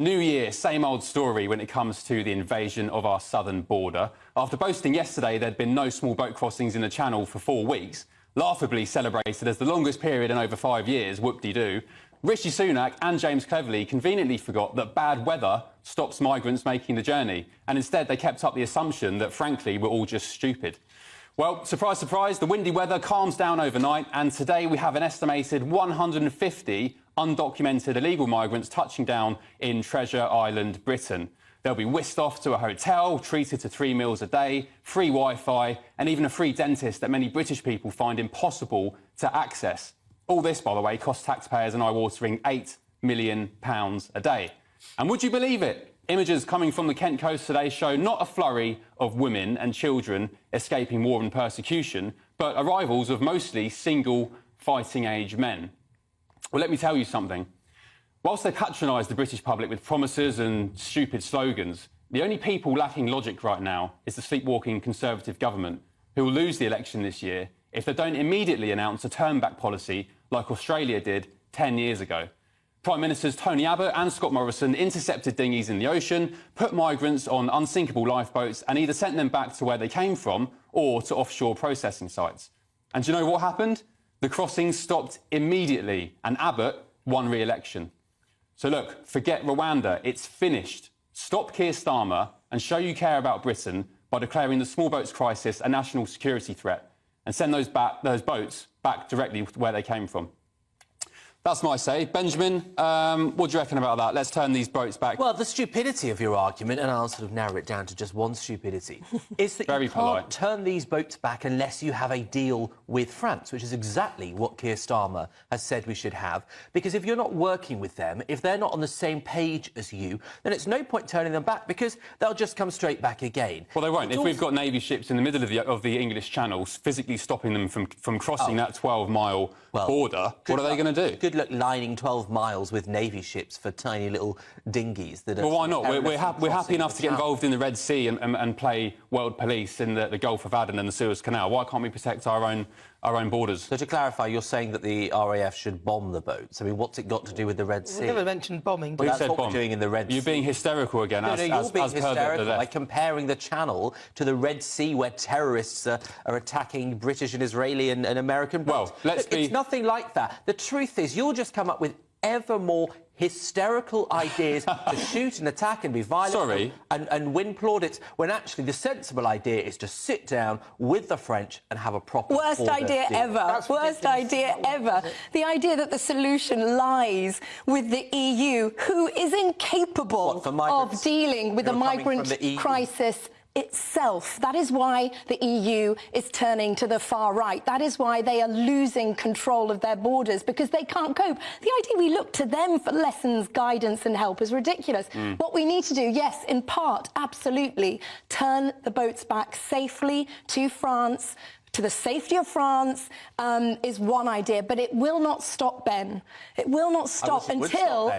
New year, same old story when it comes to the invasion of our southern border. After boasting yesterday there'd been no small boat crossings in the Channel for 4 weeks, laughably celebrated as the longest period in over 5 years, whoop-de-doo, Rishi Sunak and James Cleverly conveniently forgot that bad weather stops migrants making the journey, and instead they kept up the assumption that, frankly, we're all just stupid. Well, surprise, surprise, the windy weather calms down overnight, and today we have an estimated 150 undocumented illegal migrants touching down in Treasure Island, Britain. They'll be whisked off to a hotel, treated to 3 meals a day, free Wi-Fi, and even a free dentist that many British people find impossible to access. All this, by the way, costs taxpayers an eye-watering £8 million a day. And would you believe it? Images coming from the Kent coast today show not a flurry of women and children escaping war and persecution, but arrivals of mostly single fighting-age men. Well, let me tell you something. Whilst they patronise the British public with promises and stupid slogans, the only people lacking logic right now is the sleepwalking Conservative government, who will lose the election this year if they don't immediately announce a turn-back policy like Australia did 10 years ago. Prime Ministers Tony Abbott and Scott Morrison intercepted dinghies in the ocean, put migrants on unsinkable lifeboats and either sent them back to where they came from or to offshore processing sites. And do you know what happened? The crossings stopped immediately and Abbott won re-election. So look, forget Rwanda, it's finished. Stop Keir Starmer and show you care about Britain by declaring the small boats crisis a national security threat and send those boats back directly where they came from. That's my say. Benjamin, what do you reckon about that? Let's turn these boats back. Well, the stupidity of your argument, and I'll sort of narrow it down to just one stupidity, is that you can't turn these boats back unless you have a deal with France, which is exactly what Keir Starmer has said we should have. Because if you're not working with them, if they're not on the same page as you, then it's no point turning them back because they'll just come straight back again. Well, they won't. If we've got Navy ships in the middle of the English Channel, physically stopping them from crossing that 12-mile border, what are they going to do? Good luck lining 12 miles with Navy ships for tiny little dinghies that are... Well, why not? We're happy enough to get involved in the Red Sea and play world police in the Gulf of Aden and the Suez Canal. Why can't we protect our own borders? So, to clarify, you're saying that the RAF should bomb the boats. I mean, what's it got to do with the Red Sea? We never mentioned bombing. Well, that's what we're doing in the Red Sea. You're being hysterical again. You're being hysterical by comparing the Channel to the Red Sea, where terrorists are attacking British and Israeli and American boats. Well, It's nothing like that. The truth is, you'll just come up with ever more hysterical ideas to shoot and attack and be violent and win plaudits, when actually the sensible idea is to sit down with the French and have a proper Worst idea ever. Worst idea ever. The idea that the solution lies with the EU, who is incapable of dealing with the migrant crisis itself. That is why the EU is turning to the far right. That is why they are losing control of their borders, because they can't cope. The idea we look to them for lessons, guidance and help is ridiculous. What we need to do, yes, in part, absolutely, turn the boats back safely to France, to the safety of France, is one idea, but it will not stop, Ben. It will not stop until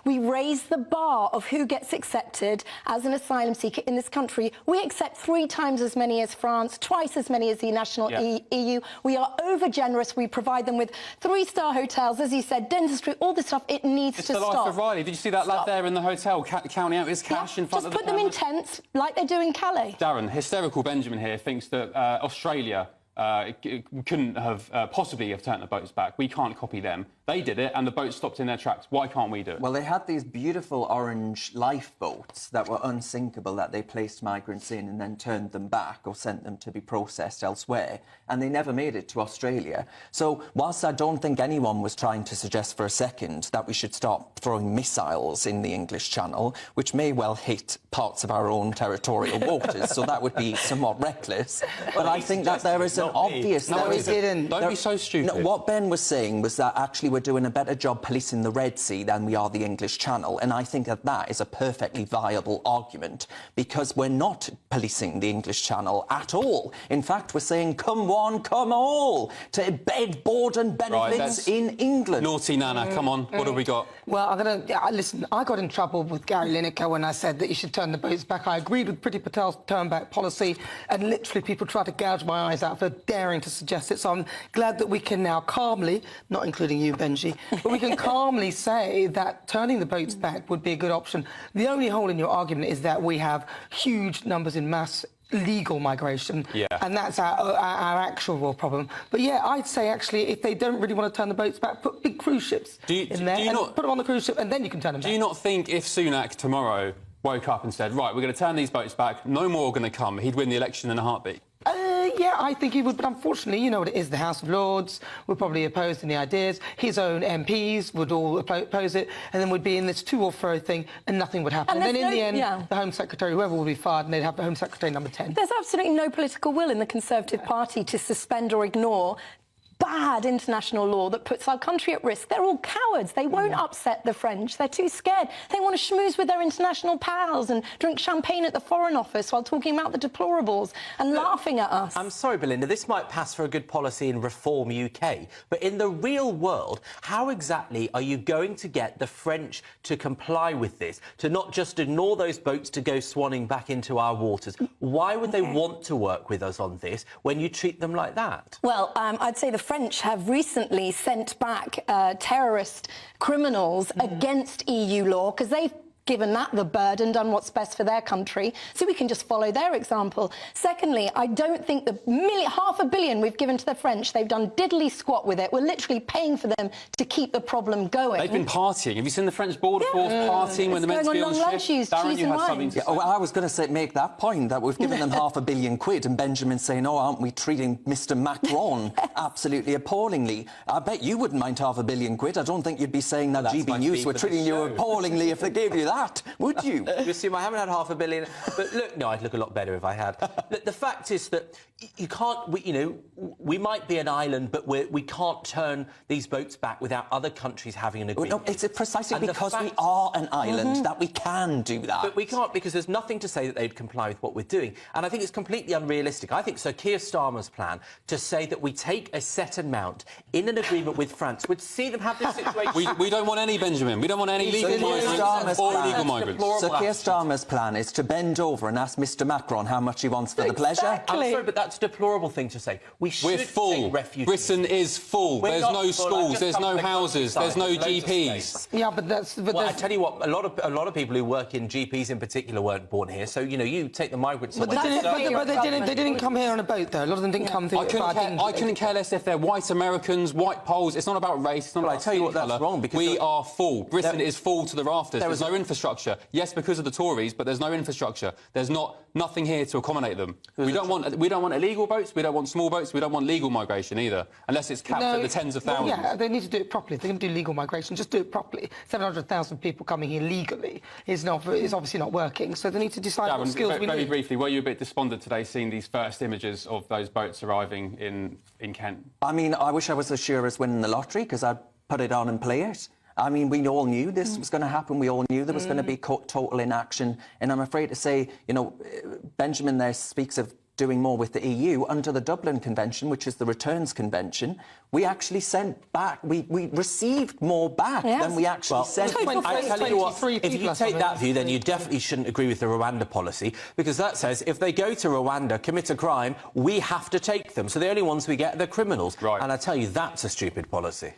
we raise the bar of who gets accepted as an asylum seeker in this country. We accept 3 times as many as France, twice as many as the national EU. We are over-generous. We provide them with 3-star hotels, as you said, dentistry, all the stuff. It needs to stop. It's the life of Riley. Did you see that lad there in the hotel counting out his cash in front of the... Just put them in tents, like they do in Calais. Darren, hysterical Benjamin here thinks that Australia couldn't have possibly have turned the boats back. We can't copy them. They did it, and the boat stopped in their tracks. Why can't we do it? Well, they had these beautiful orange lifeboats that were unsinkable that they placed migrants in and then turned them back or sent them to be processed elsewhere, and they never made it to Australia. So whilst I don't think anyone was trying to suggest for a second that we should stop throwing missiles in the English Channel, which may well hit parts of our own territorial waters, so that would be somewhat reckless. But I think that there is an obvious... No, he didn't. Don't be so stupid. No, what Ben was saying was that actually we're doing a better job policing the Red Sea than we are the English Channel, and I think that that is a perfectly viable argument, because we're not policing the English Channel at all. In fact, we're saying come one, come all to bed, board and benefits in England. Naughty Nana, come on, what have we got? Well, I'm going to... listen, I got in trouble with Gary Lineker when I said that you should turn the boats back. I agreed with Priti Patel's turn-back policy, and literally people tried to gouge my eyes out for daring to suggest it. So I'm glad that we can now calmly, not including you, Benji, but we can calmly say that turning the boats back would be a good option. The only hole in your argument is that we have huge numbers in mass legal migration, and that's our actual real problem. But yeah, I'd say actually, if they don't really want to turn the boats back, put big cruise ships in there and put them on the cruise ship, and then you can turn them back. Do you not think if Sunak tomorrow woke up and said, right, we're going to turn these boats back, no more are going to come, he'd win the election in a heartbeat? Yeah, I think he would, but unfortunately, you know what it is, the House of Lords would probably oppose the ideas, his own MPs would all oppose it, and then we'd be in this to or fro thing, and nothing would happen. And then in the end, the Home Secretary, whoever would be fired, and they'd have the Home Secretary number 10. There's absolutely no political will in the Conservative Party to suspend or ignore bad international law that puts our country at risk. They're all cowards. They won't upset the French. They're too scared. They want to schmooze with their international pals and drink champagne at the Foreign Office while talking about the deplorables and laughing at us. I'm sorry, Belinda, this might pass for a good policy in Reform UK, but in the real world, how exactly are you going to get the French to comply with this, to not just ignore those boats to go swanning back into our waters? Why would they want to work with us on this when you treat them like that? Well, I'd say the French have recently sent back terrorist criminals against EU law because they've given that the burden, done what's best for their country, so we can just follow their example. Secondly, I don't think the £500 million we've given to the French, they've done diddly squat with it. We're literally paying for them to keep the problem going. They've been partying. Have you seen the French border force partying when they're meant to be on shift? Darren, you had something to say. Oh, I was going to make that point, that we've given them £500 million, and Benjamin's saying, oh, aren't we treating Mr Macron absolutely appallingly? I bet you wouldn't mind £500 million. I don't think you'd be saying that GB News were treating you appallingly if they gave you that. Would you? You assume I haven't had £500 million, but look, no, I'd look a lot better if I had. The fact is that you can't, we might be an island, but we can't turn these boats back without other countries having an agreement. No, it's precisely because we are an island that we can do that. But we can't, because there's nothing to say that they'd comply with what we're doing. And I think it's completely unrealistic. I think Sir Keir Starmer's plan to say that we take a set amount in an agreement with France would see them have this situation. we don't want any, Benjamin. We don't want any legal migrants or illegal migrants. So Keir Starmer's plan is to bend over and ask Mr Macron how much he wants for the pleasure. I'm sorry, but that's a deplorable thing to say. We're full. Britain is full. There's no schools, there's no houses, there's no GPs. Yeah, but that's... Well, I tell you what, a lot of people who work in GPs in particular weren't born here, so, you take the migrants... But they didn't come here on a boat, though. A lot of them didn't come through... I couldn't care less if they're white Americans, white Poles. It's not about race, it's not about skin colour. That's wrong, because... We are full. Britain is full to the rafters. There's no infrastructure. Yes, because of the Tories, but there's no infrastructure. There's nothing here to accommodate them. We don't want illegal boats, we don't want small boats, we don't want legal migration either, unless it's capped at the tens of thousands. Well, yeah, they need to do it properly. If they're going to do legal migration, just do it properly. 700,000 people coming here legally is obviously not working, so they need to decide Darren, what skills we need. Very briefly, were you a bit despondent today seeing these first images of those boats arriving in Kent? I mean, I wish I was as sure as winning the lottery, because I'd put it on and play it. I mean, we all knew this was going to happen. We all knew there was going to be total inaction. And I'm afraid to say, Benjamin there speaks of doing more with the EU. Under the Dublin Convention, which is the returns convention, we actually sent back, we received more back than we actually sent. I tell you what, if you take that view, then you definitely shouldn't agree with the Rwanda policy, because that says if they go to Rwanda, commit a crime, we have to take them. So the only ones we get are the criminals. Right. And I tell you, that's a stupid policy.